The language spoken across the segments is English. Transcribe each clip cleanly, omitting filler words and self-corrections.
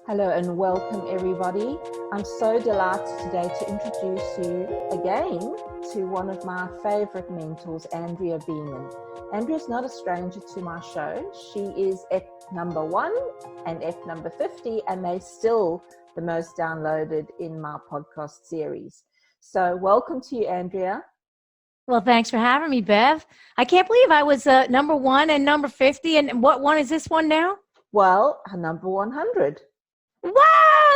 Hello and welcome everybody. I'm so delighted today to introduce you again to one of my favorite mentors, Andrea Beaman. Andrea's not a stranger to my show. She is F number 1 and F number 50, and they're still the most downloaded in my podcast series. So welcome to you, Andrea. Well, thanks for having me, Bev. I can't believe I was number 1 and number 50. And what one is this one now? Well, number 100. Wow,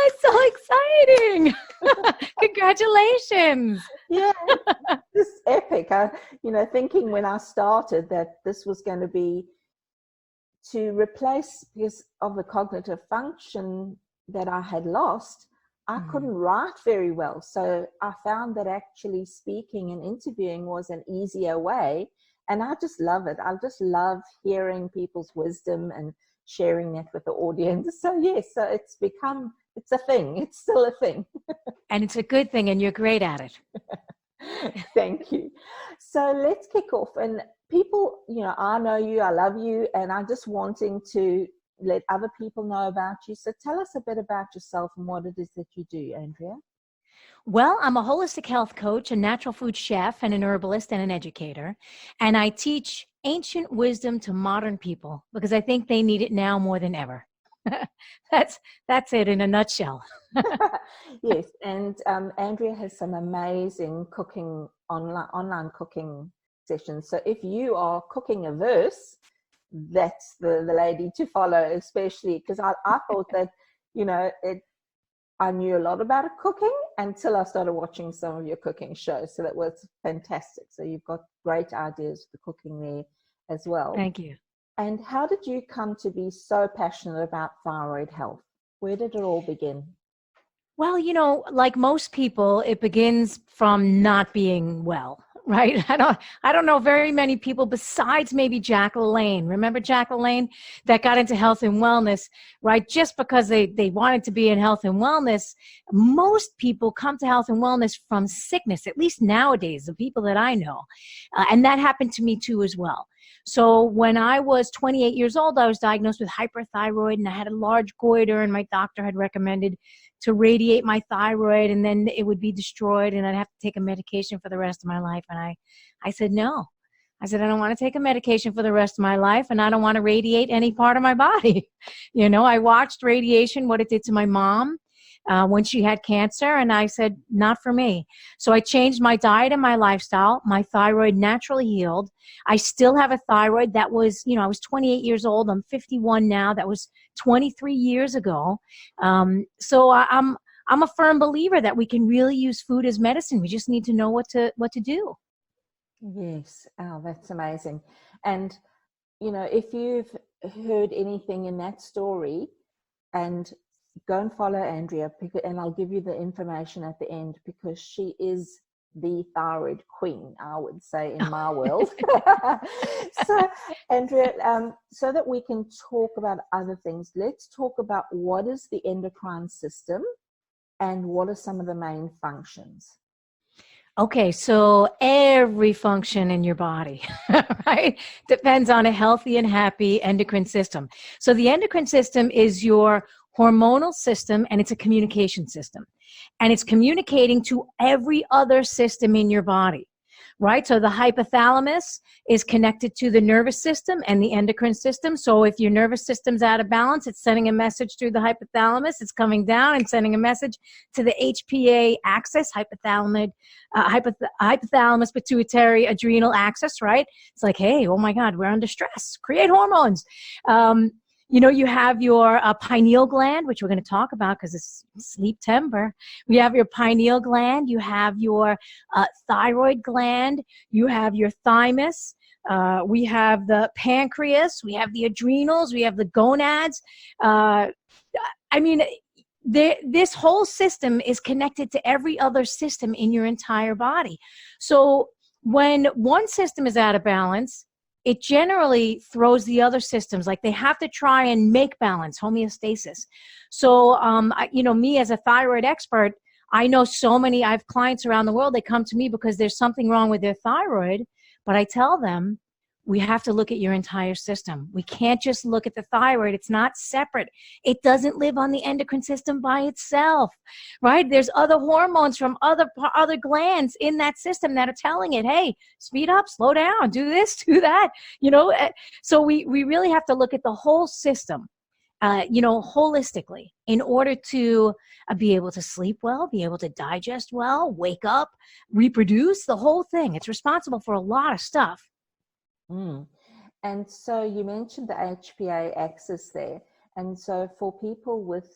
it's so exciting. Congratulations. Yeah, this is epic. Thinking when I started that this was going to be to replace, because of the cognitive function that I had lost, I couldn't write very well. So I found that actually speaking and interviewing was an easier way. And I just love it. I just love hearing people's wisdom and sharing that with the audience. So yes, so it's a thing. It's still a thing. And it's a good thing, and you're great at it. Thank you. So let's kick off. And people, I know you, I love you, and I'm just wanting to let other people know about you. So tell us a bit about yourself and what it is that you do, Andrea. Well, I'm a holistic health coach, a natural food chef, and an herbalist and an educator. And I teach ancient wisdom to modern people because I think they need it now more than ever. That's it in a nutshell. Yes, and Andrea has some amazing cooking online cooking sessions. So if you are cooking averse, that's the lady to follow, especially because I thought that I knew a lot about cooking until I started watching some of your cooking shows. So that was fantastic. So you've got great ideas for cooking there as well. Thank you. And how did you come to be so passionate about thyroid health? Where did it all begin? Well, like most people, it begins from not being well, right? I don't know very many people besides maybe Jack LaLanne. Remember Jack LaLanne that got into health and wellness, right? Just because they wanted to be in health and wellness. Most people come to health and wellness from sickness, at least nowadays, the people that I know. And that happened to me too as well. So when I was 28 years old, I was diagnosed with hyperthyroid, and I had a large goiter, and my doctor had recommended to radiate my thyroid, and then it would be destroyed, and I'd have to take a medication for the rest of my life. And I said, no. I said, I don't want to take a medication for the rest of my life, and I don't want to radiate any part of my body. I watched radiation, what it did to my mom when she had cancer, and I said, not for me. So I changed my diet and my lifestyle. My thyroid naturally healed. I still have a thyroid that was, I was 28 years old. I'm 51 now. That was 23 years ago. So I'm a firm believer that we can really use food as medicine. We just need to know what to do. Yes. Oh, that's amazing. And, if you've heard anything in that story, and go and follow Andrea, and I'll give you the information at the end, because she is the thyroid queen, I would say, in my world. So, Andrea, so that we can talk about other things, let's talk about what is the endocrine system and what are some of the main functions. Okay, so every function in your body, right, depends on a healthy and happy endocrine system. So the endocrine system is your hormonal system, and it's a communication system. And it's communicating to every other system in your body, right? So the hypothalamus is connected to the nervous system and the endocrine system. So if your nervous system's out of balance, it's sending a message through the hypothalamus. It's coming down and sending a message to the HPA axis, hypothalamus, pituitary, adrenal axis, right? It's like, hey, oh my God, we're under stress. Create hormones. You have your pineal gland, which we're going to talk about because it's Sleeptember. We have your pineal gland. You have your thyroid gland. You have your thymus. We have the pancreas. We have the adrenals. We have the gonads. This whole system is connected to every other system in your entire body. So when one system is out of balance, it generally throws the other systems, like they have to try and make balance, homeostasis. So, me as a thyroid expert, I know I have clients around the world, they come to me because there's something wrong with their thyroid, but I tell them, we have to look at your entire system. We can't just look at the thyroid. It's not separate. It doesn't live on the endocrine system by itself, right? There's other hormones from other glands in that system that are telling it, hey, speed up, slow down, do this, do that, So we really have to look at the whole system, holistically, in order to be able to sleep well, be able to digest well, wake up, reproduce, the whole thing. It's responsible for a lot of stuff. Mm. And so you mentioned the HPA axis there. And so for people with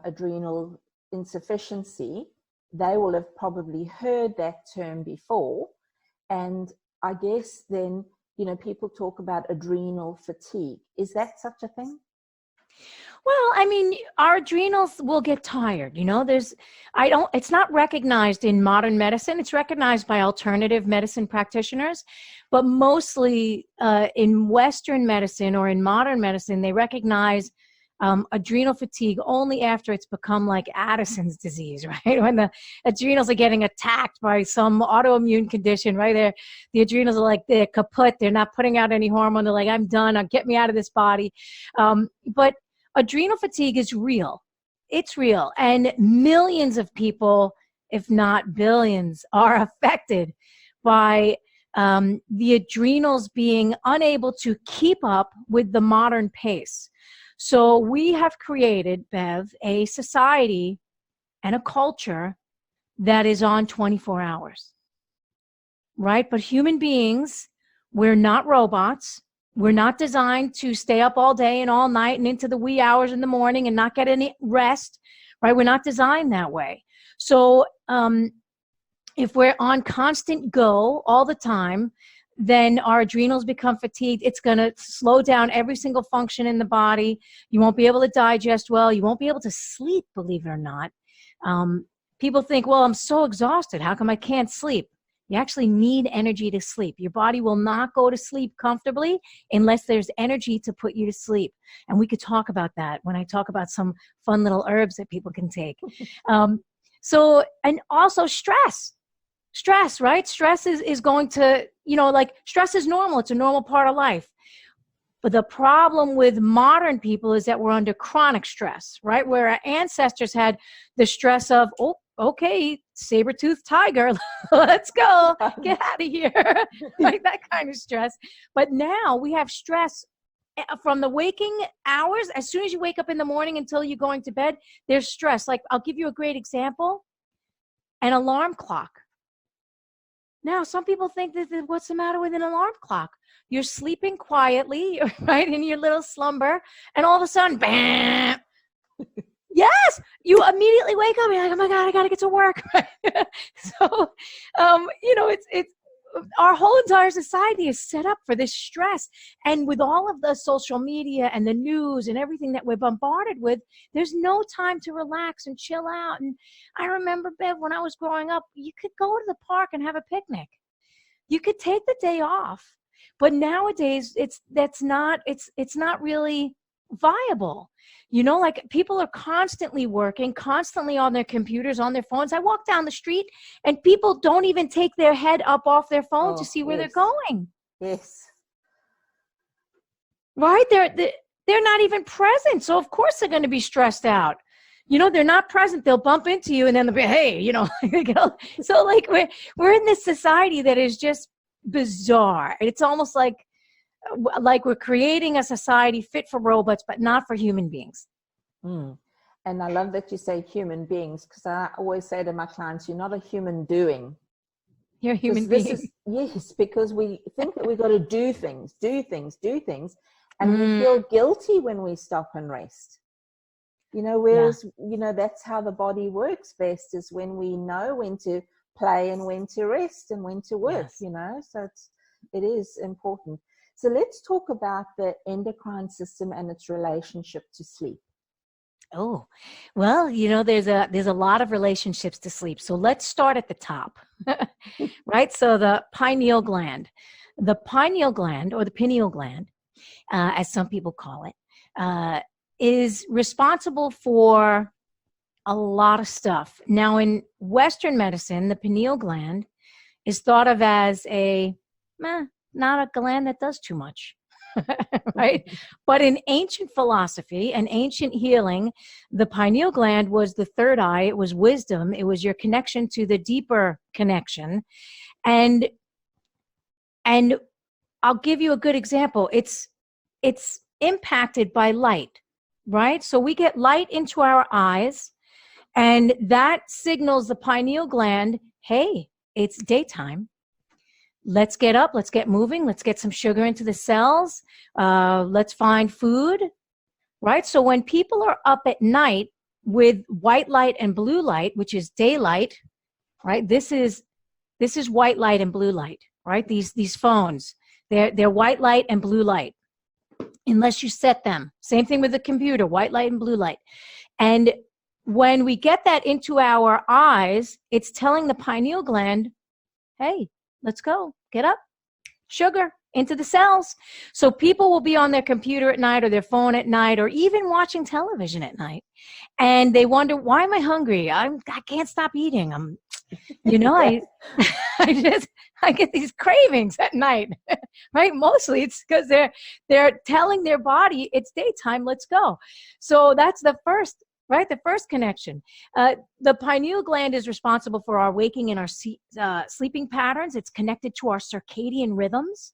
adrenal insufficiency, they will have probably heard that term before. And I guess then, people talk about adrenal fatigue. Is that such a thing? Well, I mean, our adrenals will get tired. It's not recognized in modern medicine. It's recognized by alternative medicine practitioners, but mostly in Western medicine or in modern medicine, they recognize adrenal fatigue only after it's become like Addison's disease, right? When the adrenals are getting attacked by some autoimmune condition, right? The adrenals are like, they're kaput. They're not putting out any hormone. They're like, I'm done. Get me out of this body. But adrenal fatigue is real. It's real. And millions of people, if not billions, are affected by the adrenals being unable to keep up with the modern pace. So we have created, Bev, a society and a culture that is on 24 hours, right? But human beings, we're not robots. We're not designed to stay up all day and all night and into the wee hours in the morning and not get any rest, right? We're not designed that way. So if we're on constant go all the time, then our adrenals become fatigued. It's going to slow down every single function in the body. You won't be able to digest well. You won't be able to sleep, believe it or not. People think, well, I'm so exhausted. How come I can't sleep? You actually need energy to sleep. Your body will not go to sleep comfortably unless there's energy to put you to sleep. And we could talk about that when I talk about some fun little herbs that people can take. And also stress, right? Stress is going to, stress is normal. It's a normal part of life. But the problem with modern people is that we're under chronic stress, right? Where our ancestors had the stress of, oh, okay, saber-toothed tiger, let's go, get out of here, like that kind of stress. But now we have stress from the waking hours. As soon as you wake up in the morning until you're going to bed, there's stress. Like, I'll give you a great example, an alarm clock. Now, some people think that what's the matter with an alarm clock? You're sleeping quietly, right, in your little slumber, and all of a sudden, bam! Yes, you immediately wake up. You're like, oh my God, I got to get to work. So, it's our whole entire society is set up for this stress. And with all of the social media and the news and everything that we're bombarded with, there's no time to relax and chill out. And I remember, Bev, when I was growing up, you could go to the park and have a picnic. You could take the day off. But nowadays, it's not really viable. Like, people are constantly working, constantly on their computers, on their phones. I walk down the street and people don't even take their head up off their phone to see where they're going. Yes. Right? They're not even present. So of course they're going to be stressed out. They're not present. They'll bump into you and then they'll be, hey, So like we're in this society that is just bizarre. It's almost like we're creating a society fit for robots, but not for human beings. Mm. And I love that you say human beings, because I always say to my clients, you're not a human doing. You're a human being. Yes, because we think that we've got to do things. And we feel guilty when we stop and rest. Whereas, that's how the body works best, is when we know when to play and when to rest and when to work, yes. So it is important. So let's talk about the endocrine system and its relationship to sleep. Oh, well, there's a lot of relationships to sleep. So let's start at the top, right? So the pineal gland, or the pineal gland, as some people call it, is responsible for a lot of stuff. Now, in Western medicine, the pineal gland is thought of as not a gland that does too much. Right? But in ancient philosophy and ancient healing, the pineal gland was the third eye. It was wisdom. It was your connection to the deeper connection. And I'll give you a good example. It's impacted by light, right? So we get light into our eyes, and that signals the pineal gland, hey, it's daytime. Let's get up, let's get moving, let's get some sugar into the cells, let's find food, right? So when people are up at night with white light and blue light, which is daylight, right? This is white light and blue light, right? These phones, they're white light and blue light, unless you set them. Same thing with the computer, white light and blue light. And when we get that into our eyes, it's telling the pineal gland, hey, let's go, get up, sugar into the cells. So people will be on their computer at night or their phone at night or even watching television at night. And they wonder, why am I hungry? I can't stop eating. I get these cravings at night, right? Mostly it's because they're telling their body it's daytime, let's go. So that's the first, right? The first connection. The pineal gland is responsible for our waking and our sleeping patterns. It's connected to our circadian rhythms,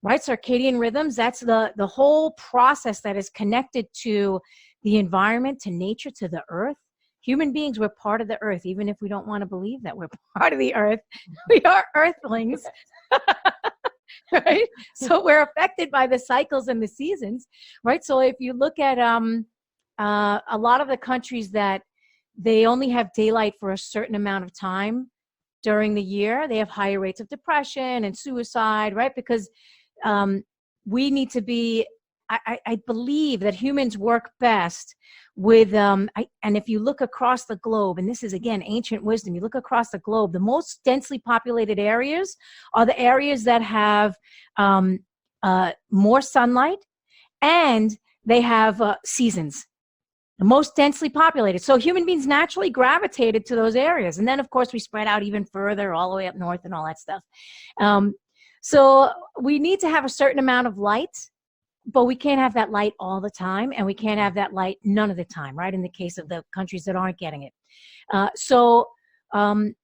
right? Circadian rhythms, that's the whole process that is connected to the environment, to nature, to the earth. Human beings, we're part of the earth, even if we don't want to believe that we're part of the earth. We are earthlings, right? So we're affected by the cycles and the seasons, right? So if you look at a lot of the countries that they only have daylight for a certain amount of time during the year, they have higher rates of depression and suicide, right? Because we need to be, I believe that humans work best with, and if you look across the globe, and this is, again, ancient wisdom, you look across the globe, the most densely populated areas are the areas that have more sunlight, and they have seasons. The most densely populated. So human beings naturally gravitated to those areas. And then, of course, we spread out even further, all the way up north and all that stuff. So we need to have a certain amount of light, but we can't have that light all the time, and we can't have that light none of the time, right, in the case of the countries that aren't getting it. So the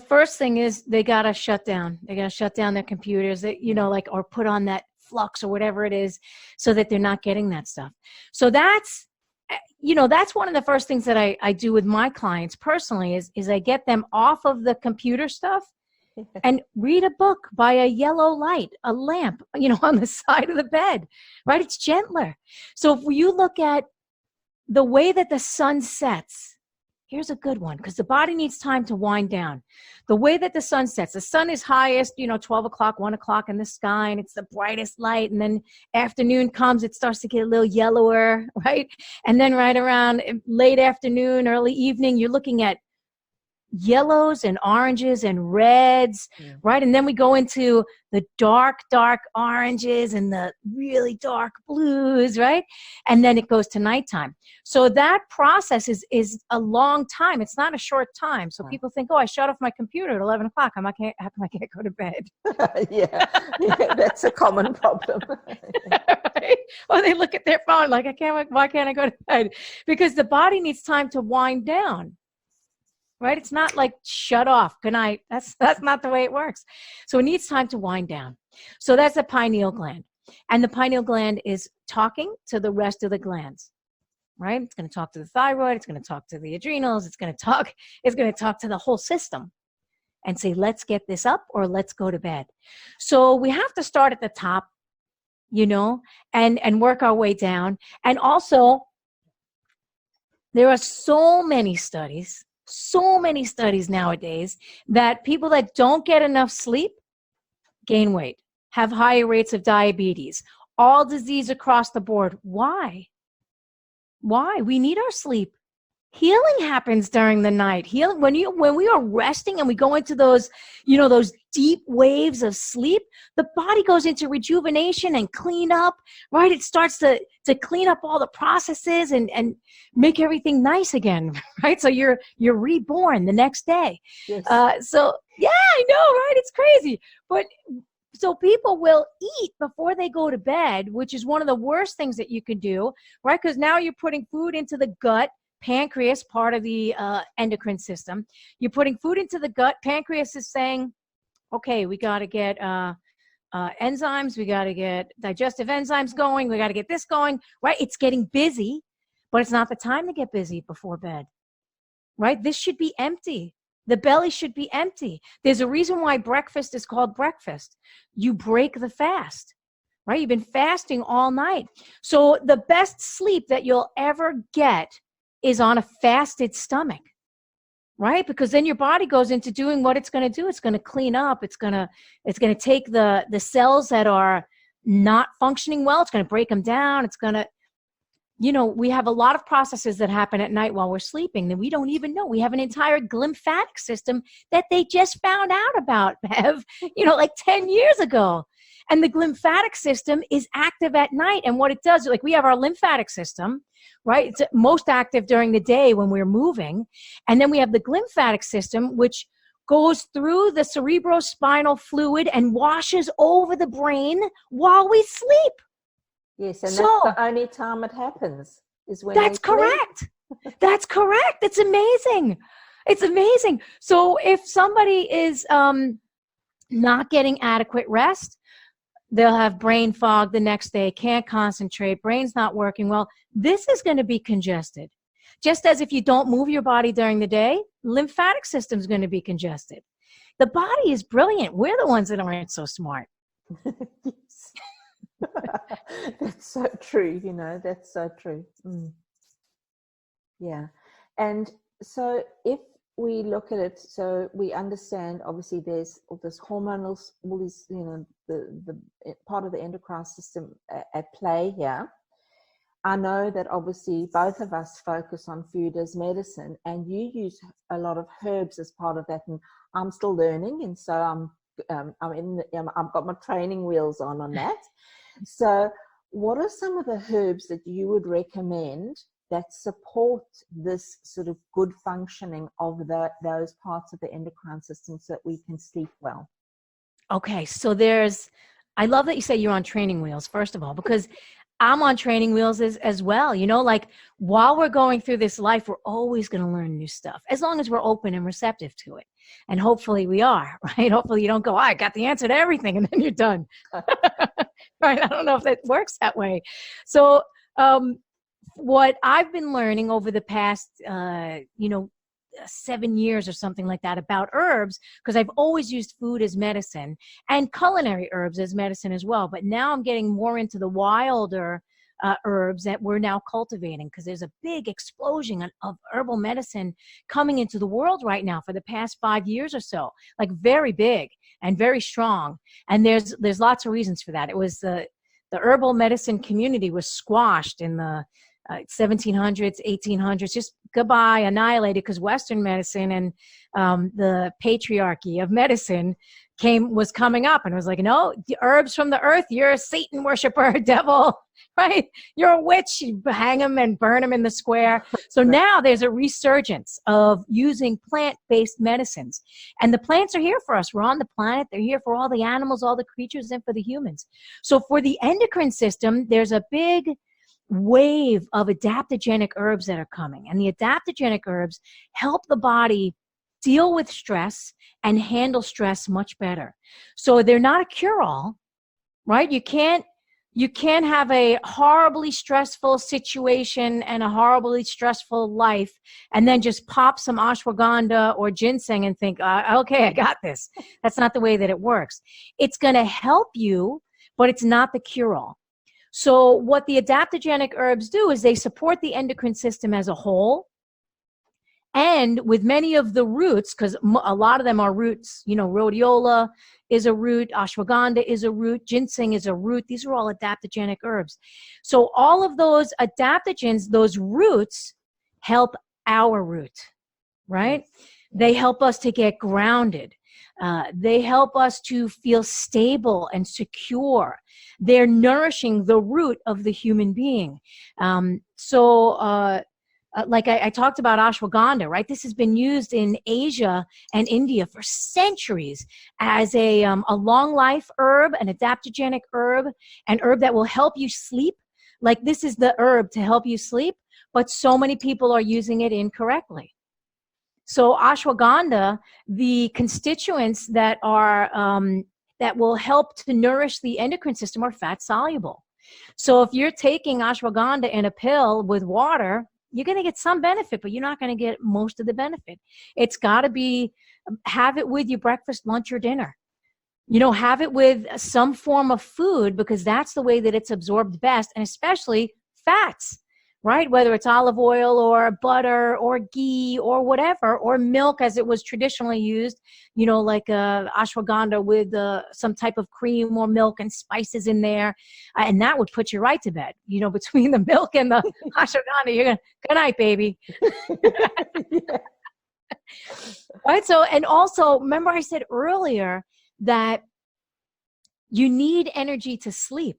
first thing is they got to shut down. They got to shut down their computers, or put on that flux or whatever it is so that they're not getting that stuff. So that's one of the first things that I do with my clients personally is I get them off of the computer stuff and read a book by a yellow light, a lamp, on the side of the bed, right? It's gentler. So if you look at the way that the sun sets, here's a good one, because the body needs time to wind down. The way that the sun sets, the sun is highest, 12 o'clock, 1 o'clock in the sky, and it's the brightest light. And then afternoon comes, it starts to get a little yellower, right? And then right around late afternoon, early evening, you're looking at yellows and oranges and reds, right? And then we go into the dark oranges and the really dark blues, right? And then it goes to nighttime. So that process is a long time. It's not a short time. So people think, I shut off my computer at 11 o'clock. How come I can't go to bed? yeah, that's a common problem. Right? Or they look at their phone like, why can't I go to bed? Because the body needs time to wind down. Right? It's not like shut off. Good night. That's not the way it works. So it needs time to wind down. So that's the pineal gland. And the pineal gland is talking to the rest of the glands. Right? It's going to talk to the thyroid. It's going to talk to the adrenals. It's going to talk to the whole system and say, let's get this up or let's go to bed. So we have to start at the top, and work our way down. And also, there are so many studies nowadays that people that don't get enough sleep gain weight, have higher rates of diabetes, all disease across the board. Why? We need our sleep. Healing happens during the night. When we are resting and we go into those, those deep waves of sleep, the body goes into rejuvenation and clean up, right? It starts to clean up all the processes and make everything nice again, right? So you're reborn the next day. Yes. So yeah, I know, right? It's crazy. But So people will eat before they go to bed, which is one of the worst things that you can do, right? Because now you're putting food into the gut, pancreas, part of the endocrine system. You're putting food into the gut. Pancreas is saying, okay, we got to get enzymes. We got to get digestive enzymes going. We got to get this going, right? It's getting busy, but it's not the time to get busy before bed, right? This should be empty. The belly should be empty. There's a reason why breakfast is called breakfast. You break the fast, right? You've been fasting all night. So the best sleep that you'll ever get is on a fasted stomach, right? Because then your body goes into doing what it's going to do. It's going to clean up. It's going to take the cells that are not functioning well. It's going to break them down. It's going to, we have a lot of processes that happen at night while we're sleeping that we don't even know. We have an entire lymphatic system that they just found out about, Bev, like 10 years ago. And the lymphatic system is active at night. And what it does, like we have our lymphatic system, right? It's most active during the day when we're moving. And then we have the lymphatic system, which goes through the cerebrospinal fluid and washes over the brain while we sleep. Yes, and that's the only time it happens is when that's correct. That's correct. It's amazing. It's amazing. So if somebody is not getting adequate rest, they'll have brain fog the next day, can't concentrate, brain's not working well. This is going to be congested. Just as if you don't move your body during the day, lymphatic system is going to be congested. The body is brilliant. We're the ones that aren't so smart. Yes. That's so true, that's so true. Yeah. And so if we look at it, so we understand obviously there's all this hormonal, all these, the part of the endocrine system at play here. I know that obviously both of us focus on food as medicine, and you use a lot of herbs as part of that, and I'm still learning, and so I've got my training wheels on that. So what are some of the herbs that you would recommend that support this sort of good functioning of those parts of the endocrine system so that we can sleep well? Okay, so I love that you say you're on training wheels, first of all, because I'm on training wheels as well. Like while we're going through this life, we're always going to learn new stuff, as long as we're open and receptive to it. And hopefully we are, right? Hopefully you don't go, I got the answer to everything, and then you're done. Right? I don't know if that works that way. So what I've been learning over the past, 7 years or something like that about herbs, because I've always used food as medicine and culinary herbs as medicine as well. But now I'm getting more into the wilder herbs that we're now cultivating, because there's a big explosion of herbal medicine coming into the world right now for the past 5 years or so, like very big and very strong. And there's lots of reasons for that. It was the herbal medicine community was squashed in the 1700s, 1800s, just goodbye, annihilated, because Western medicine and the patriarchy of medicine was coming up, and it was like, no, the herbs from the earth, you're a Satan worshiper, devil, right? You're a witch. You hang them and burn them in the square. So now there's a resurgence of using plant-based medicines, and the plants are here for us. We're on the planet. They're here for all the animals, all the creatures, and for the humans. So for the endocrine system, there's a big wave of adaptogenic herbs that are coming, and the adaptogenic herbs help the body deal with stress and handle stress much better. So they're not a cure-all, right? You can't have a horribly stressful situation and a horribly stressful life and then just pop some ashwagandha or ginseng and think, okay, I got this. That's not the way that it works. It's going to help you, but it's not the cure-all. So what the adaptogenic herbs do is they support the endocrine system as a whole. And with many of the roots, because a lot of them are roots, rhodiola is a root, ashwagandha is a root, ginseng is a root. These are all adaptogenic herbs. So all of those adaptogens, those roots, help our root, right? They help us to get grounded. They help us to feel stable and secure. They're nourishing the root of the human being. So like I talked about ashwagandha, right? This has been used in Asia and India for centuries as a long life herb, an adaptogenic herb, an herb that will help you sleep. Like this is the herb to help you sleep, but so many people are using it incorrectly. So ashwagandha, the constituents that are that will help to nourish the endocrine system are fat soluble. So if you're taking ashwagandha in a pill with water, you're going to get some benefit, but you're not going to get most of the benefit. It's got to be, have it with your breakfast, lunch, or dinner. You know, have it with some form of food, because that's the way that it's absorbed best, and especially fats, right? Whether it's olive oil or butter or ghee or whatever, or milk as it was traditionally used, you know, like ashwagandha with some type of cream or milk and spices in there. And that would put you right to bed. You know, between the milk and the ashwagandha, you're going to, good night, baby. Yeah. Right. So, and also remember I said earlier that you need energy to sleep.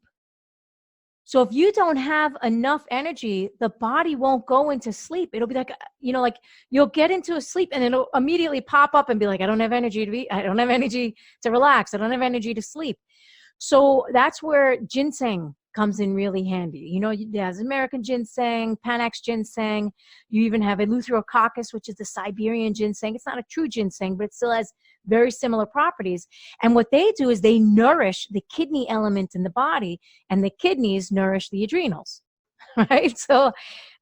So if you don't have enough energy, the body won't go into sleep. It'll be like, you know, like you'll get into a sleep and it'll immediately pop up and be like, I don't have energy to be, I don't have energy to relax. I don't have energy to sleep. So that's where ginseng comes in really handy. You know, there's American ginseng, Panax ginseng. You even have Eleutherococcus, which is the Siberian ginseng. It's not a true ginseng, but it still has very similar properties. And what they do is they nourish the kidney element in the body, and the kidneys nourish the adrenals, right? So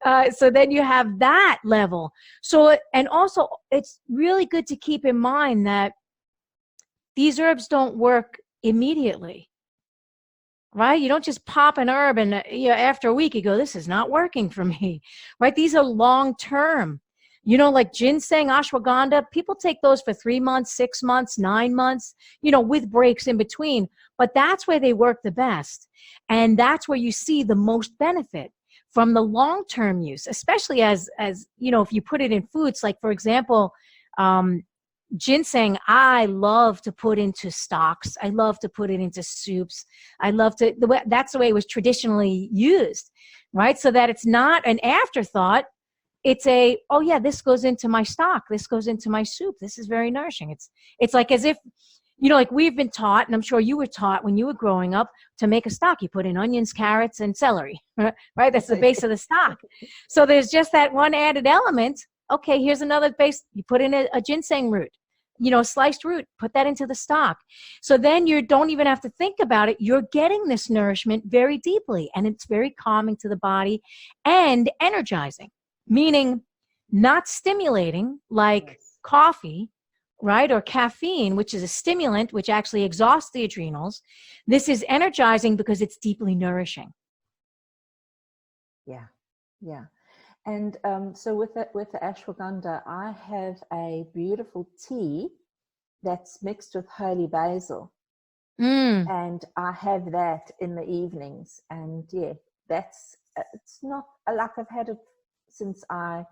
then you have that level. So, and also it's really good to keep in mind that these herbs don't work immediately. Right? You don't just pop an herb and after a week you go, this is not working for me, right? These are long-term, you know, like ginseng, ashwagandha, people take those for 3 months, 6 months, 9 months, you know, with breaks in between, but that's where they work the best. And that's where you see the most benefit from the long-term use, especially as, you know, if you put it in foods, like for example, ginseng, I love to put into stocks. I love to put it into soups. I love to, that's the way it was traditionally used, right? So that it's not an afterthought. It's a, oh yeah, this goes into my stock. This goes into my soup. This is very nourishing. It's like as if, you know, like we've been taught, and I'm sure you were taught when you were growing up, to make a stock. You put in onions, carrots, and celery, right? That's the base of the stock. So there's just that one added element. Okay, here's another base. You put in a ginseng root, you know, sliced root, put that into the stock. So then you don't even have to think about it. You're getting this nourishment very deeply, and it's very calming to the body and energizing, meaning not stimulating like coffee, right? Or caffeine, which is a stimulant, which actually exhausts the adrenals. This is energizing because it's deeply nourishing. Yeah. Yeah. And so with the ashwagandha, I have a beautiful tea that's mixed with holy basil. And I have that in the evenings. And yeah, it's not like I've had it since I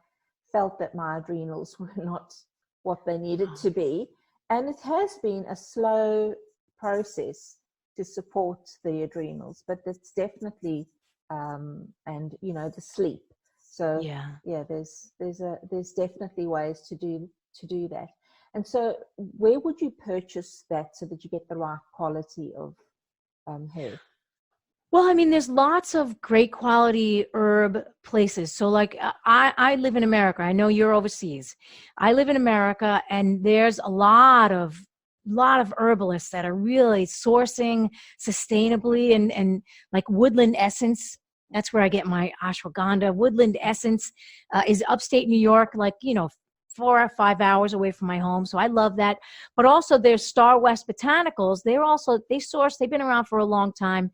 felt that my adrenals were not what they needed to be. And it has been a slow process to support the adrenals, but it's definitely, and you know, the sleep. So yeah, there's definitely ways to do that. And so where would you purchase that so that you get the right quality of herb? Well, I mean, there's lots of great quality herb places. So like I live in America. I know you're overseas. I live in America, and there's a lot of herbalists that are really sourcing sustainably, and like Woodland Essence. That's where I get my ashwagandha. Woodland Essence is upstate New York, like, you know, 4 or 5 hours away from my home. So I love that. But also there's Star West Botanicals. They've been around for a long time.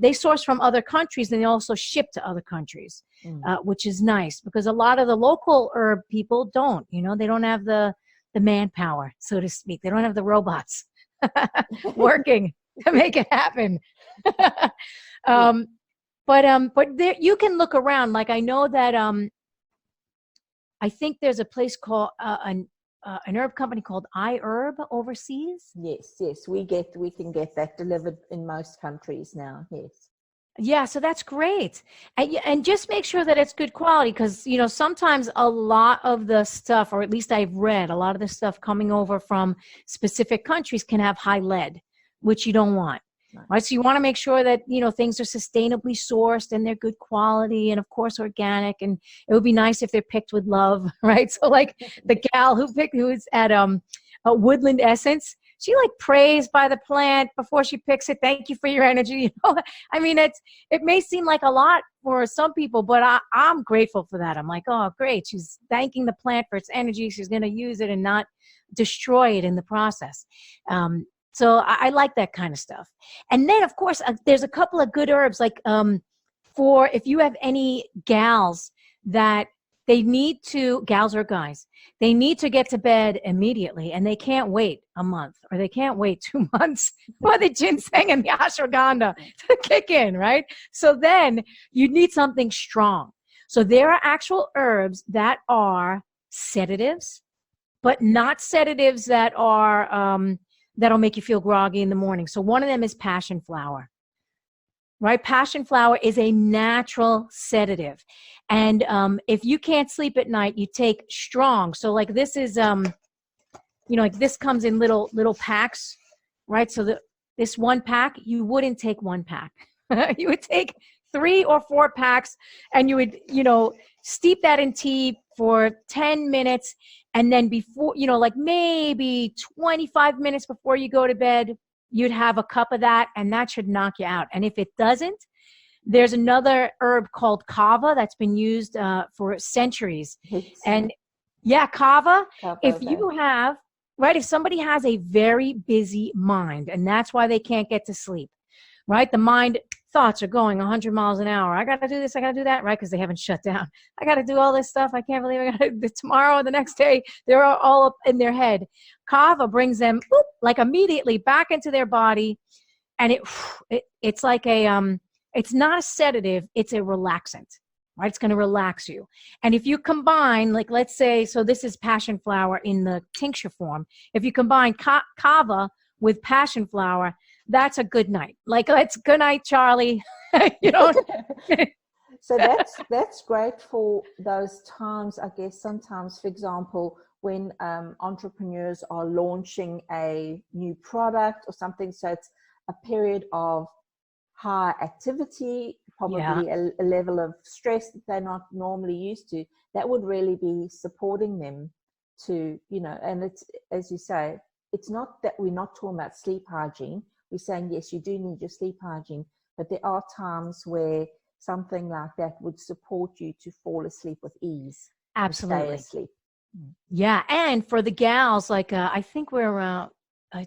They source from other countries, and they also ship to other countries, which is nice because a lot of the local herb people don't, you know, they don't have the manpower, so to speak. They don't have the robots working to make it happen. But there, you can look around. Like I know that I think there's a place called an herb company called iHerb overseas. Yes, we can get that delivered in most countries now. Yes. Yeah, so that's great. And just make sure that it's good quality because, sometimes a lot of the stuff, or at least I've read, a lot of the stuff coming over from specific countries can have high lead, which you don't want. Right. Right. So you want to make sure that, things are sustainably sourced and they're good quality and of course organic. And it would be nice if they're picked with love. Right. So like the gal who's at a Woodland Essence, she like prays by the plant before she picks it. Thank you for your energy. I mean, it may seem like a lot for some people, but I'm grateful for that. I'm like, oh, great. She's thanking the plant for its energy. She's going to use it and not destroy it in the process. So I like that kind of stuff. And then, of course, there's a couple of good herbs, like for if you have any gals that gals or guys, they need to get to bed immediately and they can't wait a month or they can't wait 2 months for the ginseng and the ashwagandha to kick in, right? So then you need something strong. So there are actual herbs that are sedatives, but not sedatives that are that'll make you feel groggy in the morning. So one of them is passion flower. Right? Passion flower is a natural sedative. And if you can't sleep at night, you take strong. So like this is, like this comes in little packs, right? So this one pack, you wouldn't take one pack. You would take 3 or 4 packs and you would, steep that in tea for 10 minutes. And then before, like maybe 25 minutes before you go to bed, you'd have a cup of that and that should knock you out. And if it doesn't, there's another herb called kava that's been used for centuries. And yeah, kava, if you have, right, if somebody has a very busy mind and that's why they can't get to sleep, right? The mind thoughts are going 100 miles an hour. I got to do this. I got to do that, right? Because they haven't shut down. I got to do all this stuff. I can't believe I got to do tomorrow or the next day. They're all up in their head. Kava brings them like immediately back into their body. And it's like it's not a sedative. It's a relaxant, right? It's going to relax you. And if you combine, like, let's say, so this is passion flower in the tincture form. If you combine kava with passion flower, that's a good night. Like, it's good night, Charlie. So that's great for those times, I guess. Sometimes, for example, when entrepreneurs are launching a new product or something, so it's a period of high activity, probably a level of stress that they're not normally used to, that would really be supporting them to, and it's, as you say, it's not that we're not talking about sleep hygiene. We're saying, yes, you do need your sleep hygiene, but there are times where something like that would support you to fall asleep with ease. Absolutely. Stay asleep. Yeah. And for the gals, like, I think we're, I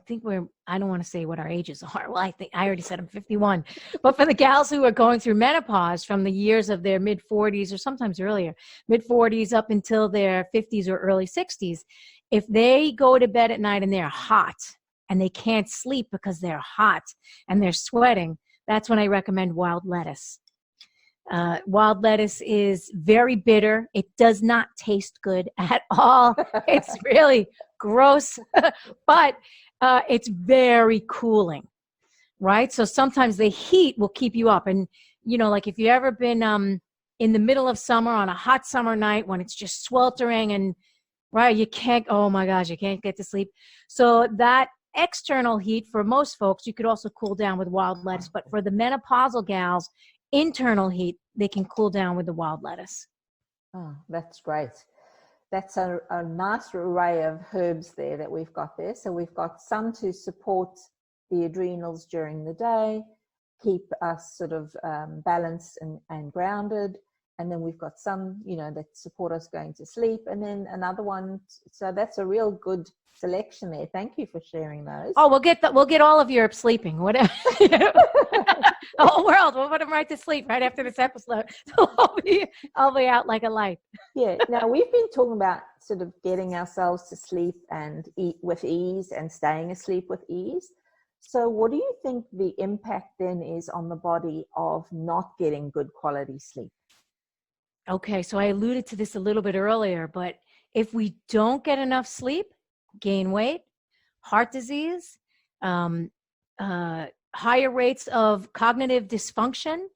don't want to say what our ages are. Well, I already said I'm 51, but for the gals who are going through menopause from the years of their mid 40s or sometimes earlier, mid 40s up until their 50s or early 60s, if they go to bed at night and they're hot and they can't sleep because they're hot and they're sweating, that's when I recommend wild lettuce. Wild lettuce is very bitter. It does not taste good at all. It's really gross, but it's very cooling, right? So sometimes the heat will keep you up. And, like if you've ever been in the middle of summer on a hot summer night when it's just sweltering and, right, you can't, oh my gosh, you can't get to sleep. So that external heat for most folks, you could also cool down with wild lettuce. But for the menopausal gals, internal heat, they can cool down with the wild lettuce. Oh, that's great. That's a nice array of herbs there that we've got there. So we've got some to support the adrenals during the day, keep us sort of balanced and grounded. And then we've got some, that support us going to sleep. And then another one. So that's a real good selection there. Thank you for sharing those. Oh, we'll get all of Europe sleeping. Whatever. The whole world. We'll put them right to sleep right after this episode. So I'll be out like a light. Yeah. Now we've been talking about sort of getting ourselves to sleep and eat with ease and staying asleep with ease. So what do you think the impact then is on the body of not getting good quality sleep? Okay, so I alluded to this a little bit earlier, but if we don't get enough sleep, gain weight, heart disease, higher rates of cognitive dysfunction.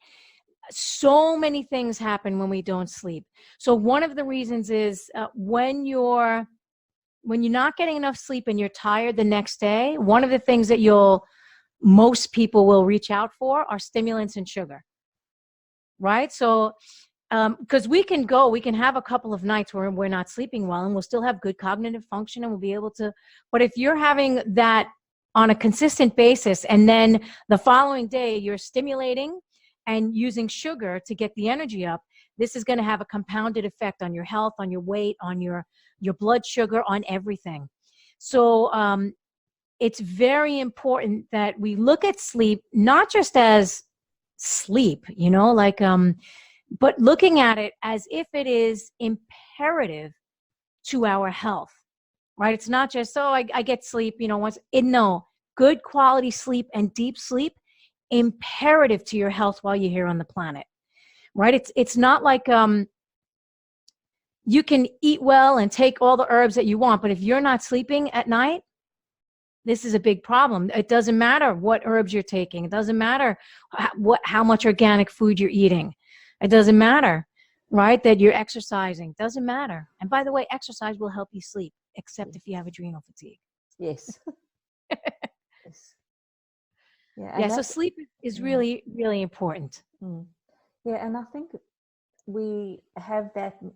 So many things happen when we don't sleep. So one of the reasons is when you're not getting enough sleep and you're tired the next day, one of the things that most people will reach out for are stimulants and sugar, right? So because we can have a couple of nights where we're not sleeping well and we'll still have good cognitive function and we'll be able to, but if you're having that on a consistent basis and then the following day you're stimulating and using sugar to get the energy up, this is going to have a compounded effect on your health, on your weight, on your blood sugar, on everything. So it's very important that we look at sleep not just as sleep, but looking at it as if it is imperative to our health, right? It's not just, I get sleep, no, good quality sleep and deep sleep, imperative to your health while you're here on the planet, right? It's not like you can eat well and take all the herbs that you want, but if you're not sleeping at night, this is a big problem. It doesn't matter what herbs you're taking. It doesn't matter how much organic food you're eating. It doesn't matter, right, that you're exercising. It doesn't matter. And by the way, exercise will help you sleep, except if you have adrenal fatigue. Yes. Yes. Yeah, so sleep is really, really important. Yeah, and I think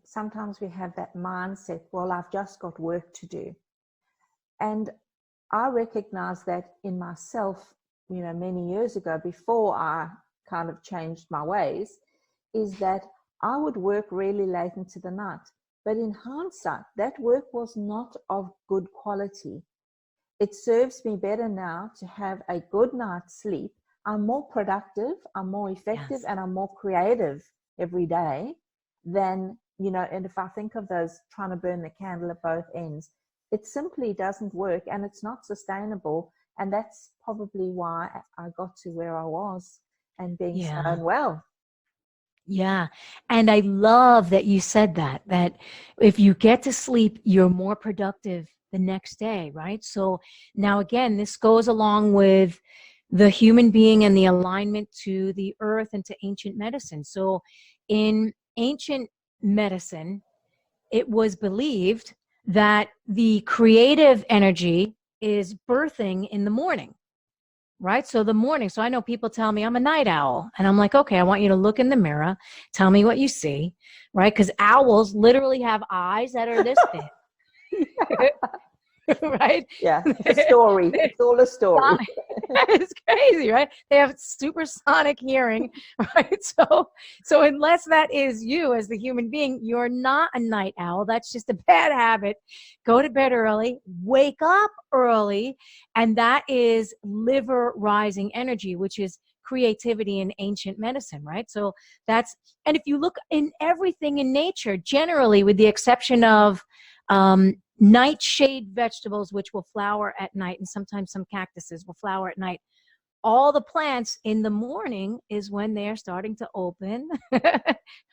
sometimes we have that mindset, well, I've just got work to do. And I recognize that in myself, many years ago, before I kind of changed my ways, is that I would work really late into the night. But in hindsight, that work was not of good quality. It serves me better now to have a good night's sleep. I'm more productive, I'm more effective, and I'm more creative every day than, and if I think of those trying to burn the candle at both ends, it simply doesn't work and it's not sustainable. And that's probably why I got to where I was and being so unwell. Yeah. And I love that you said that if you get to sleep, you're more productive the next day, right? So now again, this goes along with the human being and the alignment to the earth and to ancient medicine. So in ancient medicine, it was believed that the creative energy is birthing in the morning, right? So the morning. So I know people tell me I'm a night owl, and I'm like, okay, I want you to look in the mirror, tell me what you see, right? Because owls literally have eyes that are this big. Right? Yeah, it's a story. It's all a story. It's crazy, right? They have supersonic hearing, right? So unless that is you as the human being, you're not a night owl. That's just a bad habit. Go to bed early, wake up early, and that is liver rising energy, which is creativity in ancient medicine, right? So and if you look in everything in nature, generally, with the exception of nightshade vegetables, which will flower at night, and sometimes some cactuses will flower at night. All the plants in the morning is when they're starting to open,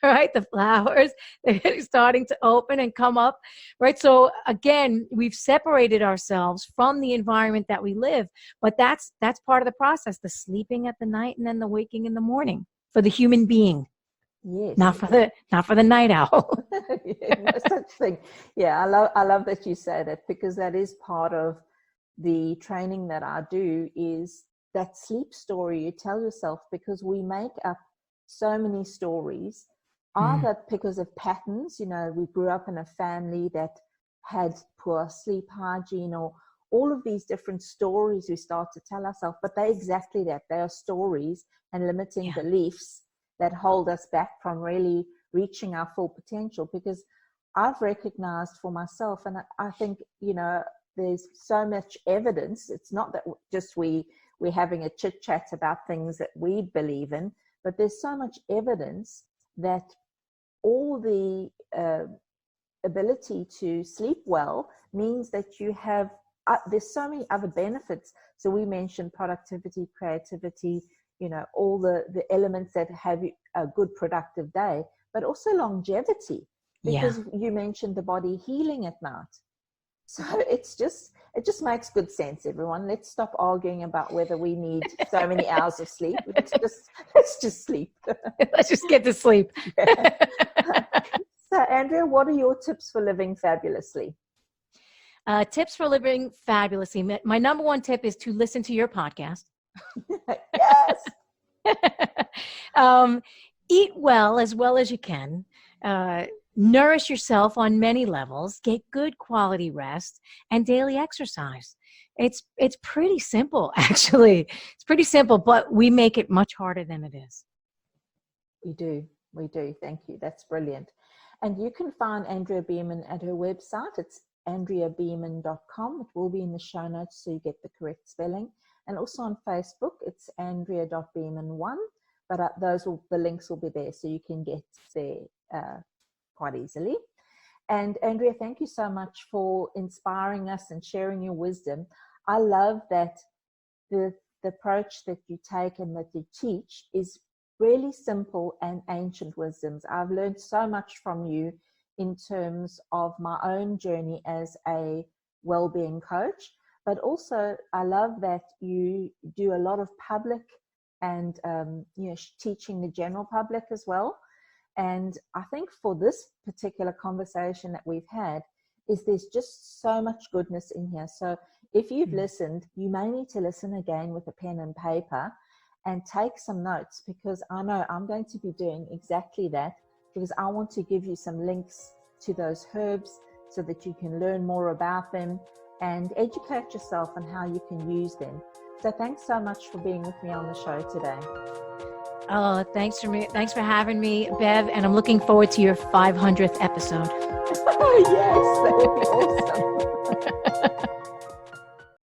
right? The flowers, they're starting to open and come up, right? So again, we've separated ourselves from the environment that we live, but that's part of the process, the sleeping at the night and then the waking in the morning for the human being. Yes. Not for the night owl. Yeah, no such thing. Yeah, I love that you say that, because that is part of the training that I do, is that sleep story you tell yourself, because we make up so many stories, either because of patterns, we grew up in a family that had poor sleep hygiene, or all of these different stories we start to tell ourselves, but they're exactly that. They are stories and limiting beliefs that hold us back from really reaching our full potential. Because I've recognized for myself, and I think, there's so much evidence. It's not that just we're having a chit chat about things that we believe in, but there's so much evidence that all the ability to sleep well means that you have, there's so many other benefits. So we mentioned productivity, creativity, all the elements that have a good productive day, but also longevity, because you mentioned the body healing at night. So it just makes good sense, everyone. Let's stop arguing about whether we need so many hours of sleep. Let's just sleep. Let's just get to sleep. So Andrea, what are your tips for living fabulously? Tips for living fabulously. My number one tip is to listen to your podcast. Yes. Eat well as you can. Nourish yourself on many levels. Get good quality rest and daily exercise. It's pretty simple, actually. It's pretty simple, but we make it much harder than it is. We do. Thank you. That's brilliant. And you can find Andrea Beaman at her website. It's andreabeaman.com. It will be in the show notes so you get the correct spelling. And also on Facebook, it's andrea.beaman1. But the links will be there so you can get there quite easily. And Andrea, thank you so much for inspiring us and sharing your wisdom. I love that the approach that you take and that you teach is really simple and ancient wisdoms. I've learned so much from you in terms of my own journey as a well-being coach, but also I love that you do a lot of public and teaching the general public as well. And I think for this particular conversation that we've had is there's just so much goodness in here. So if you've listened, you may need to listen again with a pen and paper and take some notes, because I know I'm going to be doing exactly that, because I want to give you some links to those herbs so that you can learn more about them and educate yourself on how you can use them. So thanks so much for being with me on the show today. Oh, thanks for having me, Bev, and I'm looking forward to your 500th episode. Oh, yes, that would be awesome.